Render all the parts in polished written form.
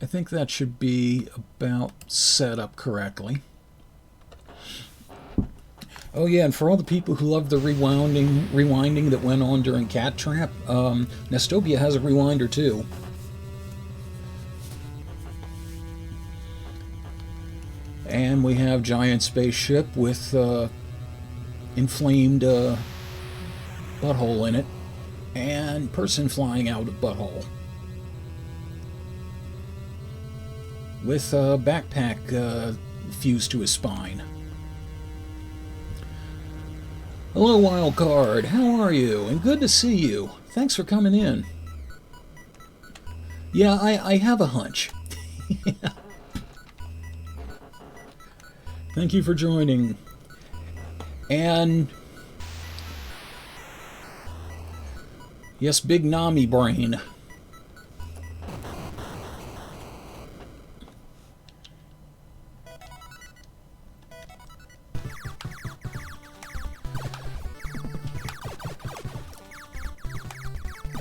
I think that should be about set up correctly. Oh yeah, and for all the people who love the rewinding that went on during Cat Trap, Nestopia has a rewinder too. And we have giant spaceship with inflamed butthole in it, and person flying out of butthole with a backpack fused to his spine. Hello, Wildcard. How are you? And good to see you. Thanks for coming in. Yeah, I have a hunch. Thank you for joining. And yes, Big Nami Brain.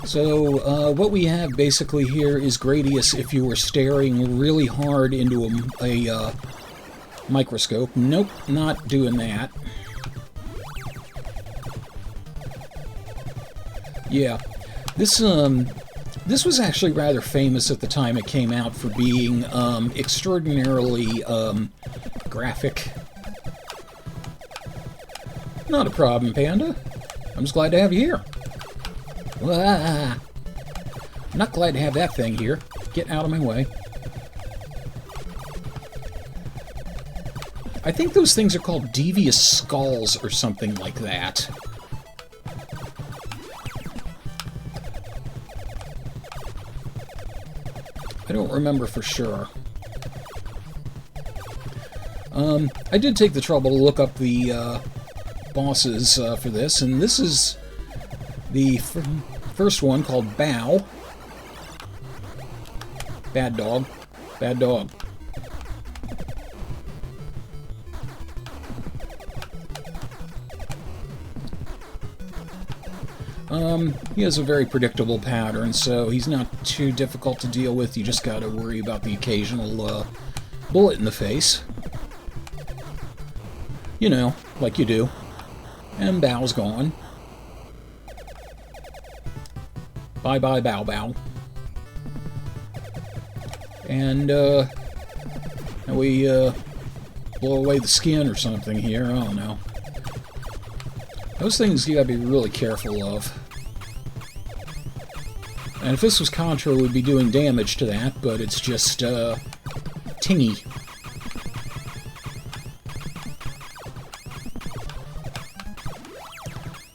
So, what we have basically here is Gradius if you were staring really hard into a microscope. Nope, not doing that. Yeah, this was actually rather famous at the time it came out for being extraordinarily graphic. Not a problem, Panda. I'm just glad to have you here. I'm not glad to have that thing here. Get out of my way. I think those things are called devious skulls or something like that. I don't remember for sure. I did take the trouble to look up the bosses for this, and this is the first one called Bow. Bad dog. Bad dog. He has a very predictable pattern, so he's not too difficult to deal with. You just gotta worry about the occasional bullet in the face. You know, like you do. And Bow's gone. Bye-bye, Bow. And, now we, blow away the skin or something here. I don't know. Those things you gotta be really careful of. And if this was Contra, we'd be doing damage to that, but it's just, tingy.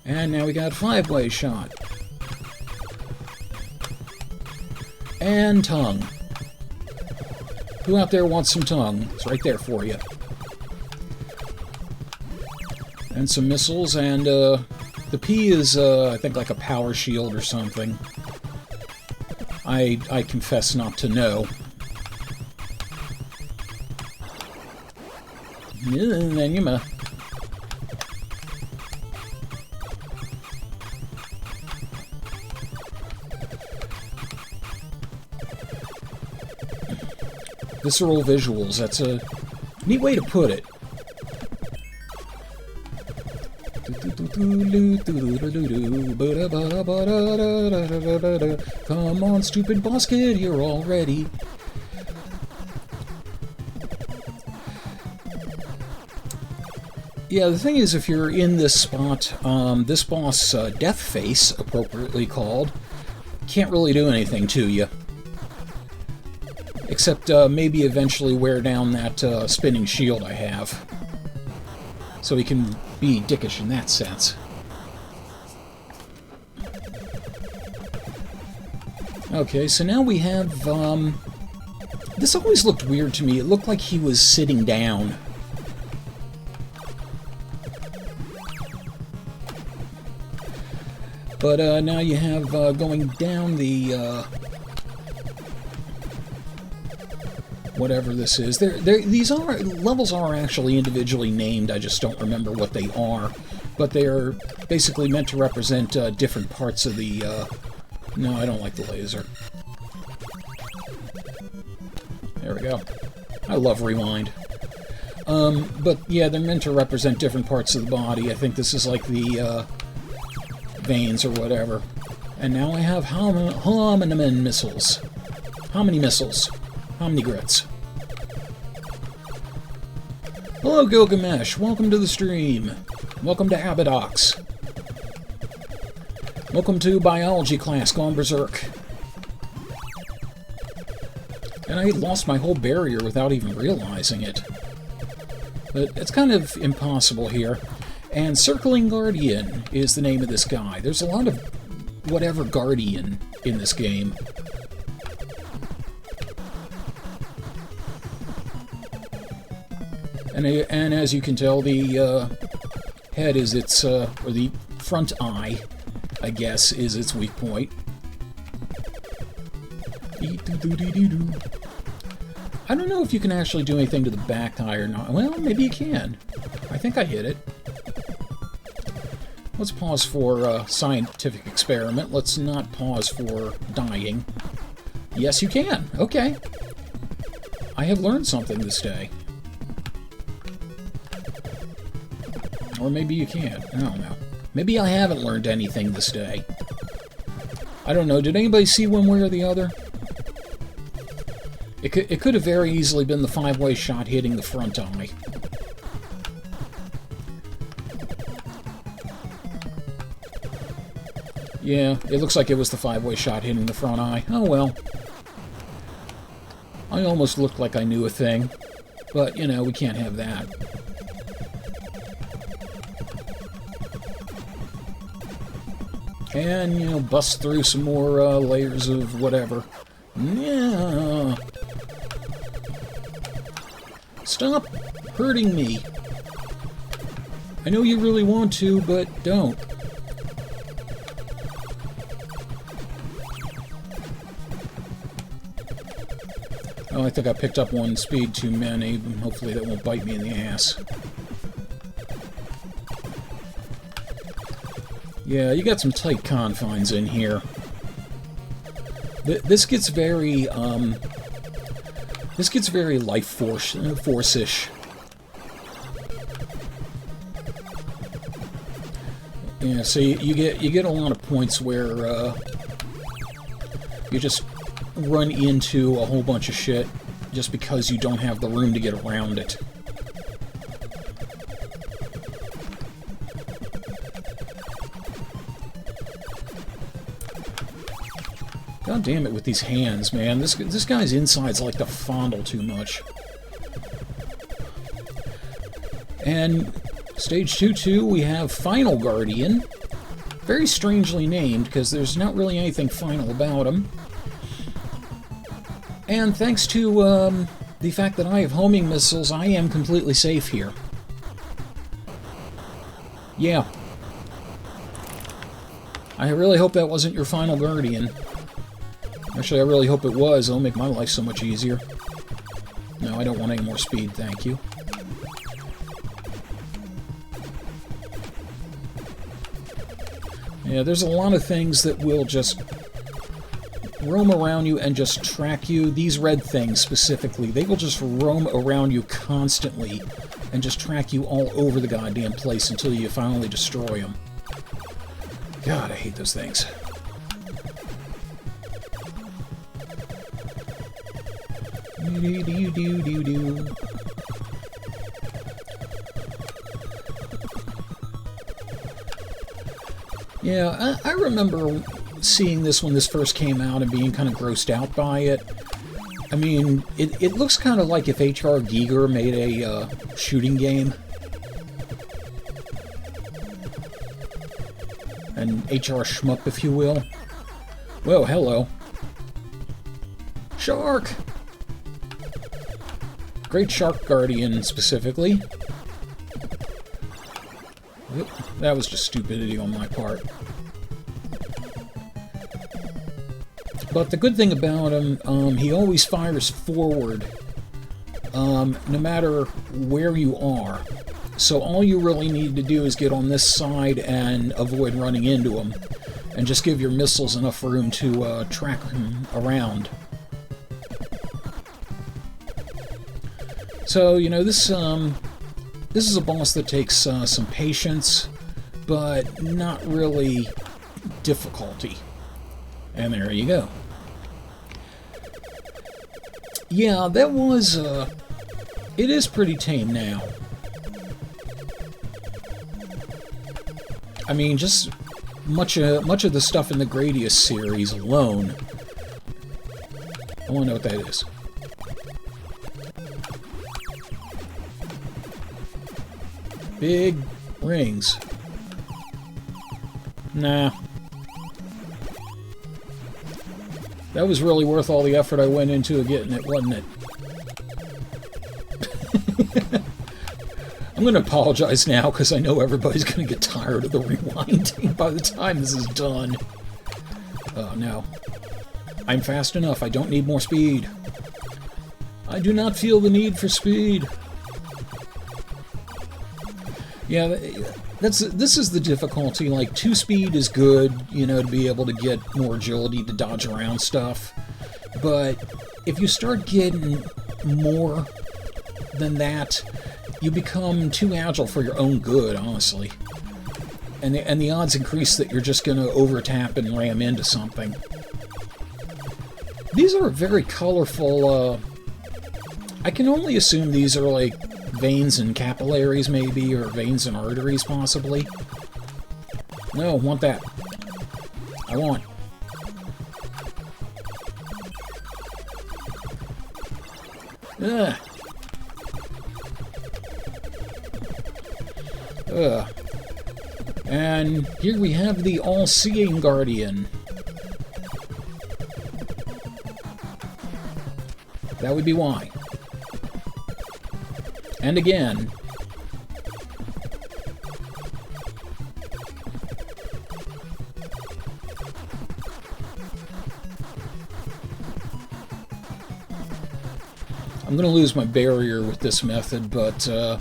And now we got 5-way shot. And tongue. Who out there wants some tongue? It's right there for you. And some missiles, and the P is, I think, like a power shield or something. I confess not to know. And then you may. Visceral visuals, that's a neat way to put it. Come on, stupid boss kid, you're all ready. Yeah, the thing is, if you're in this spot, this boss, Death Face, appropriately called, can't really do anything to you. Except maybe eventually wear down that spinning shield I have. So he can be dickish in that sense. Okay, so now we have, this always looked weird to me. It looked like he was sitting down. But now you have going down the, whatever this is. These levels are actually individually named, I just don't remember what they are. But they are basically meant to represent different parts of the, no, I don't like the laser. we go. I love Rewind. But yeah, they're meant to represent different parts of the body. I think this is like the veins or whatever. And now I have hominin missiles. Hominy missiles. Hominy grits. Hello, Gilgamesh. Welcome to the stream. Welcome to Abadox. Welcome to biology class gone berserk. And I lost my whole barrier without even realizing it. But it's kind of impossible here. And Circling Guardian is the name of this guy. There's a lot of whatever Guardian in this game. And as you can tell, the head is its, or the front eye, I guess, is its weak point. I don't know if you can actually do anything to the back eye or not. Well, maybe you can. I think I hit it. Let's pause for scientific experiment. Let's not pause for dying. Yes, you can. Okay. I have learned something this day. Or maybe you can't. I don't know. Maybe I haven't learned anything this day. I don't know. Did anybody see one way or the other? It could have very easily been the 5-way shot hitting the front eye. Yeah, it looks like it was the 5-way shot hitting the front eye. Oh well. I almost looked like I knew a thing. But, you know, we can't have that. And, you know, bust through some more layers of whatever. Yeah. Stop hurting me. I know you really want to, but don't. Oh, I think I picked up one speed too many. Hopefully that won't bite me in the ass. Yeah, you got some tight confines in here. This gets very, life force-ish. Yeah, so you get a lot of points where you just run into a whole bunch of shit just because you don't have the room to get around it. God damn it with these hands, man. This guy's insides like to fondle too much. And stage 2-2, we have Final Guardian. Very strangely named, because there's not really anything final about him. And thanks to the fact that I have homing missiles, I am completely safe here. Yeah. I really hope that wasn't your Final Guardian. Actually, I really hope it was. It'll make my life so much easier. No, I don't want any more speed, thank you. Yeah, there's a lot of things that will just roam around you and just track you. These red things, specifically, they will just roam around you constantly and just track you all over the goddamn place until you finally destroy them. God, I hate those things. Yeah, I remember seeing this when this first came out and being kind of grossed out by it. I mean, it looks kind of like if H.R. Giger made a shooting game. An H.R. shmup, if you will. Whoa, hello. Shark! Great Shark Guardian, specifically. Yep, that was just stupidity on my part. But the good thing about him, he always fires forward, no matter where you are. So all you really need to do is get on this side and avoid running into him, and just give your missiles enough room to track him around. So, you know, this is a boss that takes some patience, but not really difficulty. And there you go. Yeah, that was, it is pretty tame now. I mean, just much of the stuff in the Gradius series alone. I want to know what that is. Big rings. Nah. That was really worth all the effort I went into getting it, wasn't it? I'm going to apologize now, because I know everybody's going to get tired of the rewinding by the time this is done. Oh, no. I'm fast enough. I don't need more speed. I do not feel the need for speed. Yeah, this is the difficulty. Like, 2 speed is good, you know, to be able to get more agility to dodge around stuff. But if you start getting more than that, you become too agile for your own good, honestly. And the odds increase that you're just going to over-tap and ram into something. These are very colorful, I can only assume these are like veins and capillaries, maybe, or veins and arteries, possibly. No, want that. I want. Ugh. Ugh. And here we have the all-seeing guardian. That would be why. And again. I'm going to lose my barrier with this method, but at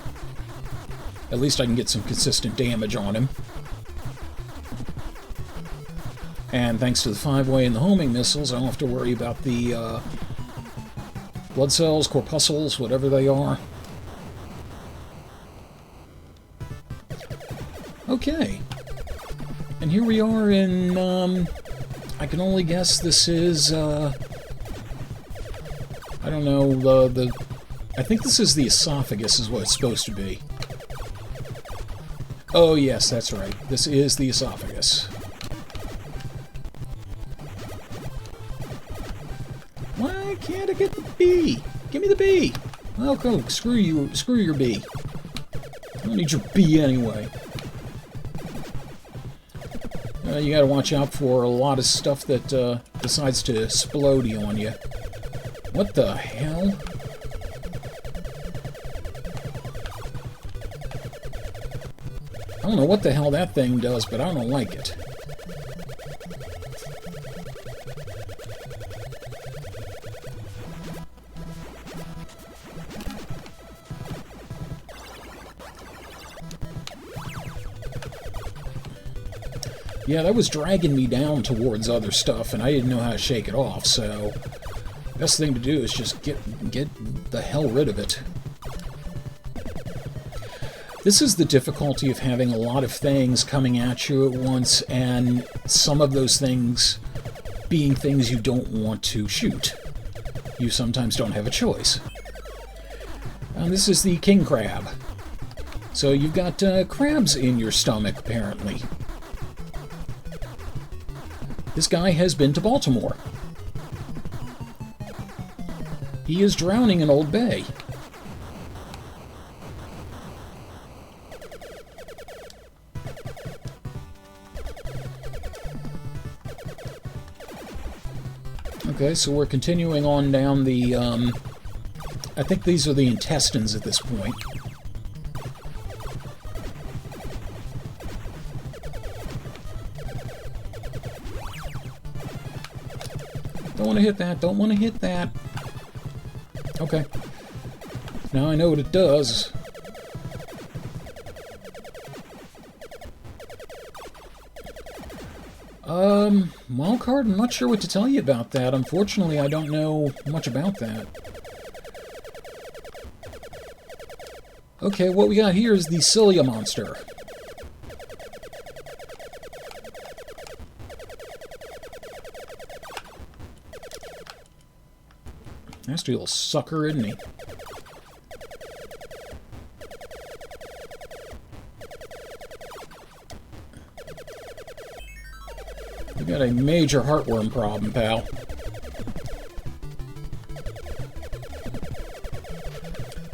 least I can get some consistent damage on him. And thanks to the 5-way and the homing missiles, I don't have to worry about the blood cells, corpuscles, whatever they are. Okay. And here we are in, I can only guess this is, I don't know, I think this is the esophagus is what it's supposed to be. Oh yes, that's right. This is the esophagus. Why can't I get the B? Give me the B! Well, go, screw you, screw your B. I don't need your B anyway. You gotta watch out for a lot of stuff that decides to explode on you. What the hell? I don't know what the hell that thing does, but I don't like it. Yeah, that was dragging me down towards other stuff, and I didn't know how to shake it off, so the best thing to do is just get the hell rid of it. This is the difficulty of having a lot of things coming at you at once, and some of those things being things you don't want to shoot. You sometimes don't have a choice. And this is the king crab. So you've got crabs in your stomach, apparently. This guy has been to Baltimore. He is drowning in Old Bay. Okay, so we're continuing on down the, I think these are the intestines at this point. Don't want to hit that, don't want to hit that. Okay. Now I know what it does. Wildcard, I'm not sure what to tell you about that. Unfortunately, I don't know much about that. Okay, what we got here is the Cilia monster. Nasty little sucker, isn't he? You got a major heartworm problem, pal.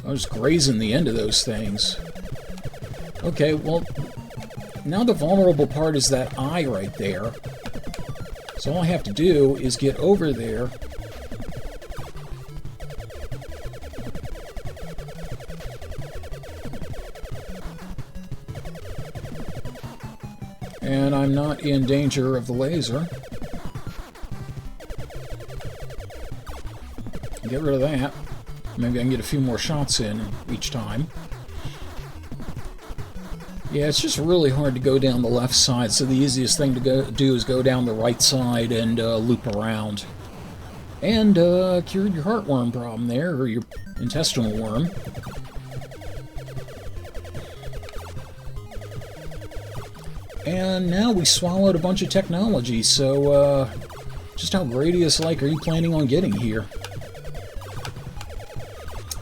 I was grazing the end of those things. Okay, well, now the vulnerable part is that eye right there. So all I have to do is get over there. And I'm not in danger of the laser. Get rid of that. Maybe I can get a few more shots in each time. Yeah, it's just really hard to go down the left side, so the easiest thing to do is go down the right side and loop around. And cured your heartworm problem there, or your intestinal worm. And now we swallowed a bunch of technology, so just how Gradius-like are you planning on getting here?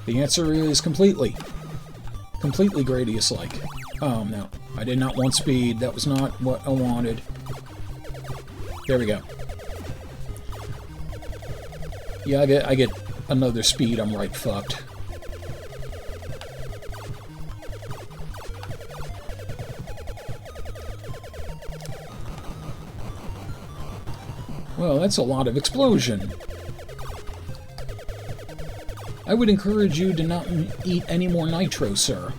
The answer is completely. Completely Gradius-like. Oh, no. I did not want speed. That was not what I wanted. There we go. Yeah, I get another speed. I'm right fucked. Well, that's a lot of explosion. I would encourage you to not eat any more nitro, sir.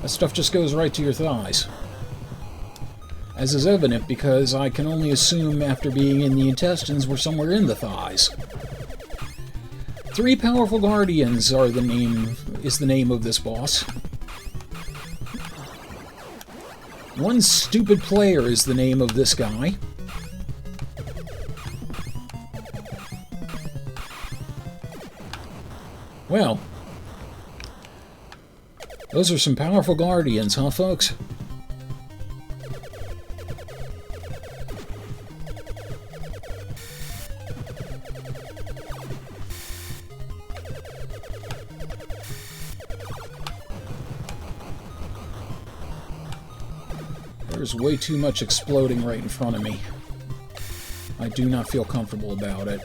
That stuff just goes right to your thighs. As is evident because I can only assume after being in the intestines we're somewhere in the thighs. 3 powerful guardians is the name of this boss. 1 stupid player is the name of this guy. Well, those are some powerful guardians, huh, folks? There's way too much exploding right in front of me. I do not feel comfortable about it.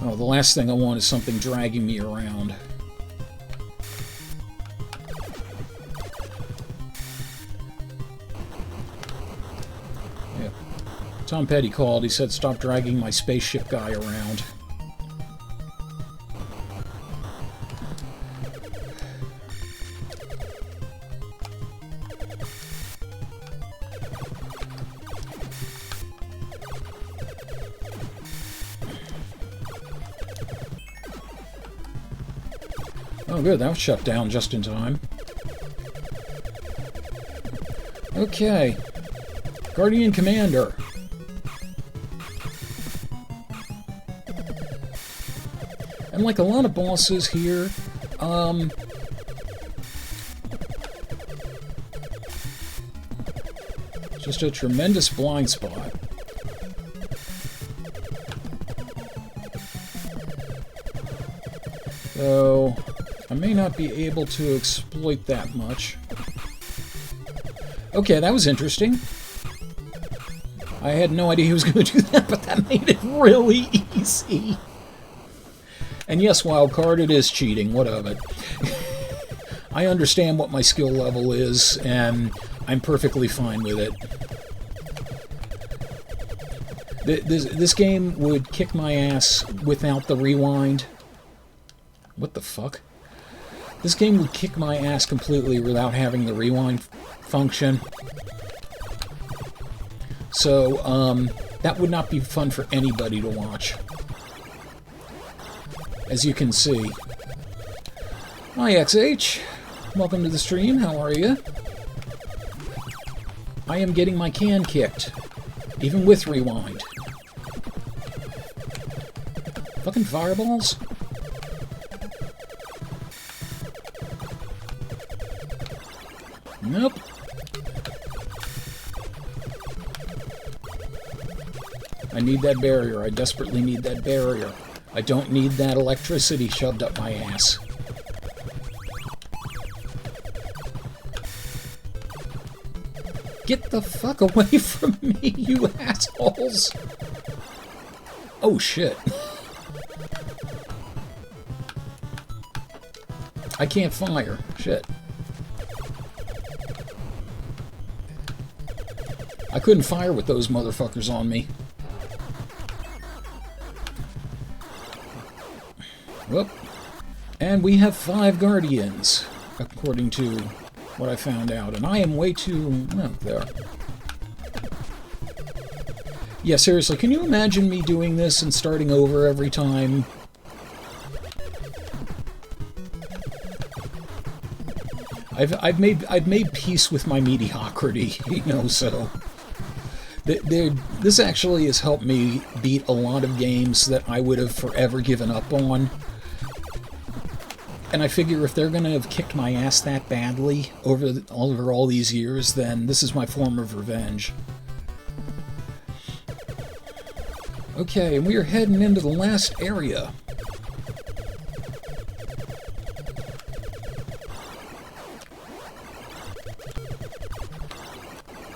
Oh, the last thing I want is something dragging me around. Yeah. Tom Petty called. He said, stop dragging my spaceship guy around. Oh, good. That was shut down just in time. Okay. Guardian Commander. And like a lot of bosses here, just a tremendous blind spot. So I may not be able to exploit that much. Okay, that was interesting. I had no idea he was going to do that, but that made it really easy. And yes, Wildcard, it is cheating. What of it? I understand what my skill level is, and I'm perfectly fine with it. This game would kick my ass without the rewind. What the fuck? This game would kick my ass completely without having the rewind function. So, that would not be fun for anybody to watch. As you can see. Hi, XH. Welcome to the stream. How are you? I am getting my can kicked, even with rewind. Fucking fireballs. Nope. I need that barrier. I desperately need that barrier. I don't need that electricity shoved up my ass. Get the fuck away from me, you assholes! Oh shit. I can't fire. Shit. I couldn't fire with those motherfuckers on me. Whoop. And we have 5 guardians, according to what I found out. And I am way too... well, there. Yeah, seriously, can you imagine me doing this and starting over every time? I've made peace with my mediocrity, you know, so... This actually has helped me beat a lot of games that I would have forever given up on. And I figure if they're going to have kicked my ass that badly over all these years, then this is my form of revenge. Okay, and we are heading into the last area.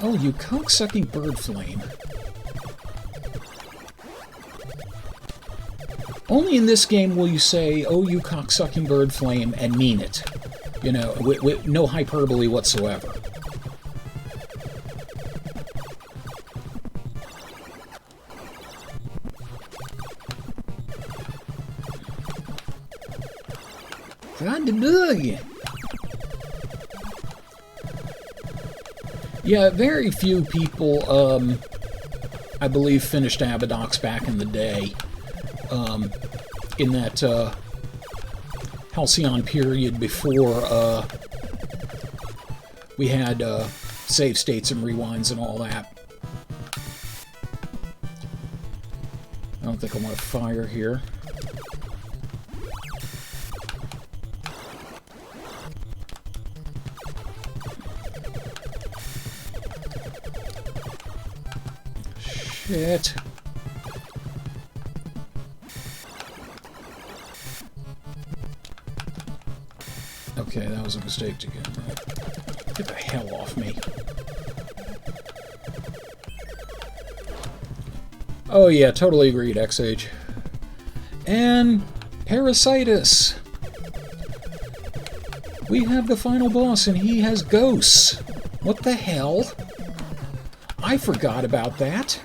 Oh, you cocksucking bird flame. Only in this game will you say, oh, you cocksucking bird flame, and mean it. You know, with no hyperbole whatsoever. God the bug. Yeah, very few people, I believe, finished Abadox back in the day. In that halcyon period before we had save states and rewinds and all that. I don't think I want to fire here. Shit. Okay, that was a mistake to get that. Get the hell off me. Oh yeah, totally agreed, XH. And Parasitus. We have the final boss and he has ghosts. What the hell? I forgot about that.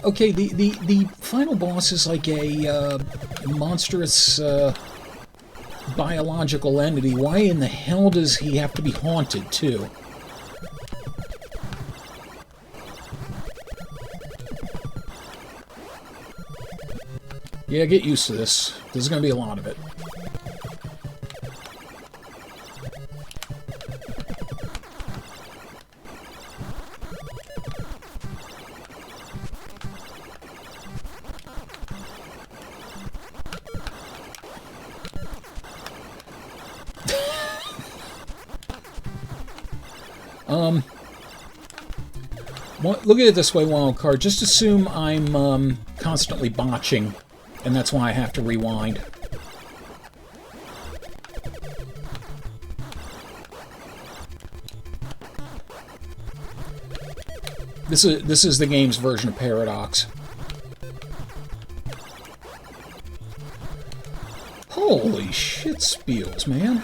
Okay, the final boss is like a monstrous biological entity. Why in the hell does he have to be haunted, too? Yeah, get used to this. There's going to be a lot of it. Look at it this way, Wildcard. Just assume I'm constantly botching, and that's why I have to rewind. This is the game's version of Paradox. Holy shit spiels, man.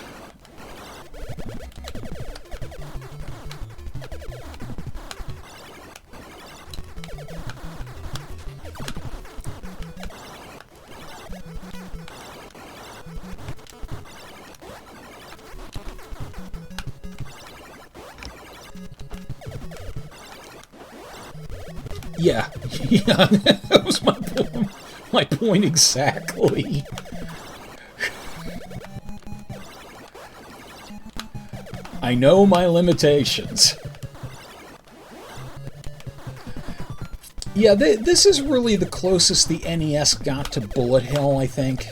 Yeah, yeah, that was my point exactly. I know my limitations. Yeah, this is really the closest the NES got to bullet hell, I think.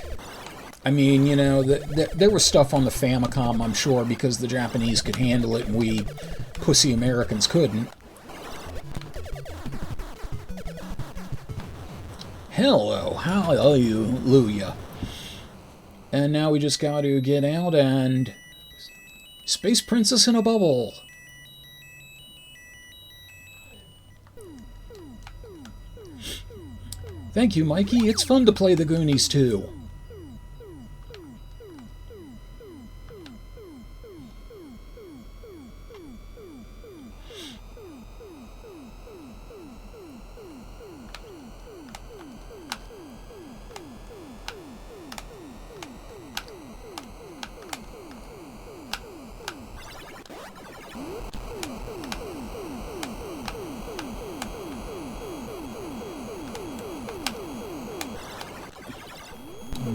I mean, you know, there was stuff on the Famicom, I'm sure, because the Japanese could handle it and we pussy Americans couldn't. Hello, hallelujah. And now we just got to get out and... Space Princess in a bubble. Thank you, Mikey. It's fun to play the Goonies, too.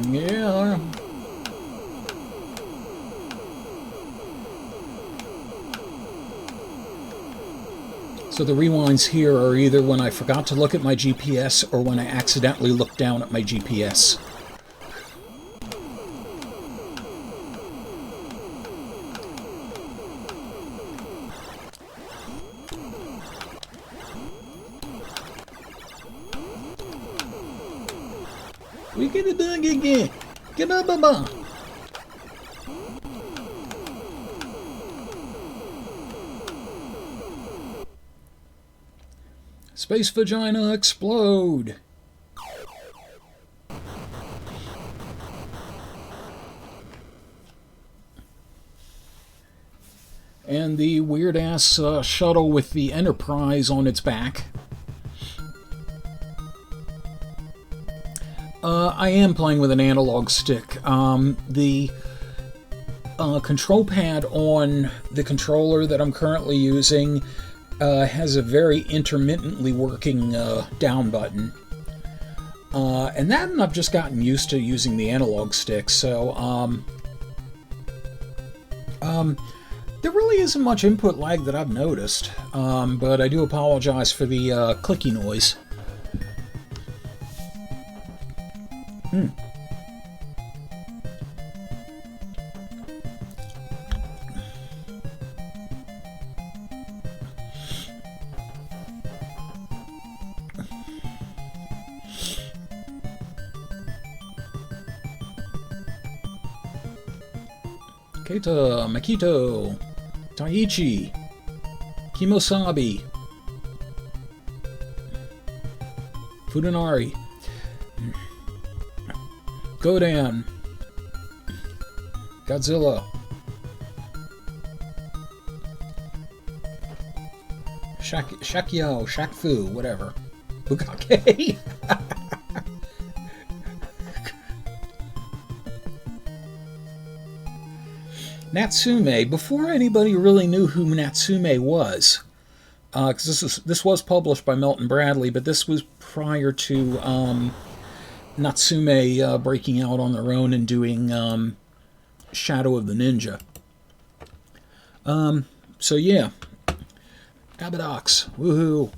Yeah. So the rewinds here are either when I forgot to look at my GPS or when I accidentally looked down at my GPS. We get it done again. Get up, baba. Space vagina explode. And the weird-ass shuttle with the Enterprise on its back. I am playing with an analog stick. The control pad on the controller that I'm currently using has a very intermittently working down button. And that I've just gotten used to using the analog stick, so there really isn't much input lag that I've noticed, but I do apologize for the clicky noise. Keita, Makito, Taichi, Kimosabi, Fudanari, Godan, Godzilla, Shakyo, Shakfu, whatever, Bukake. Natsume, before anybody really knew who Natsume was, because this was published by Milton Bradley, but this was prior to Natsume breaking out on their own and doing Shadow of the Ninja. So yeah, Abadox, woohoo!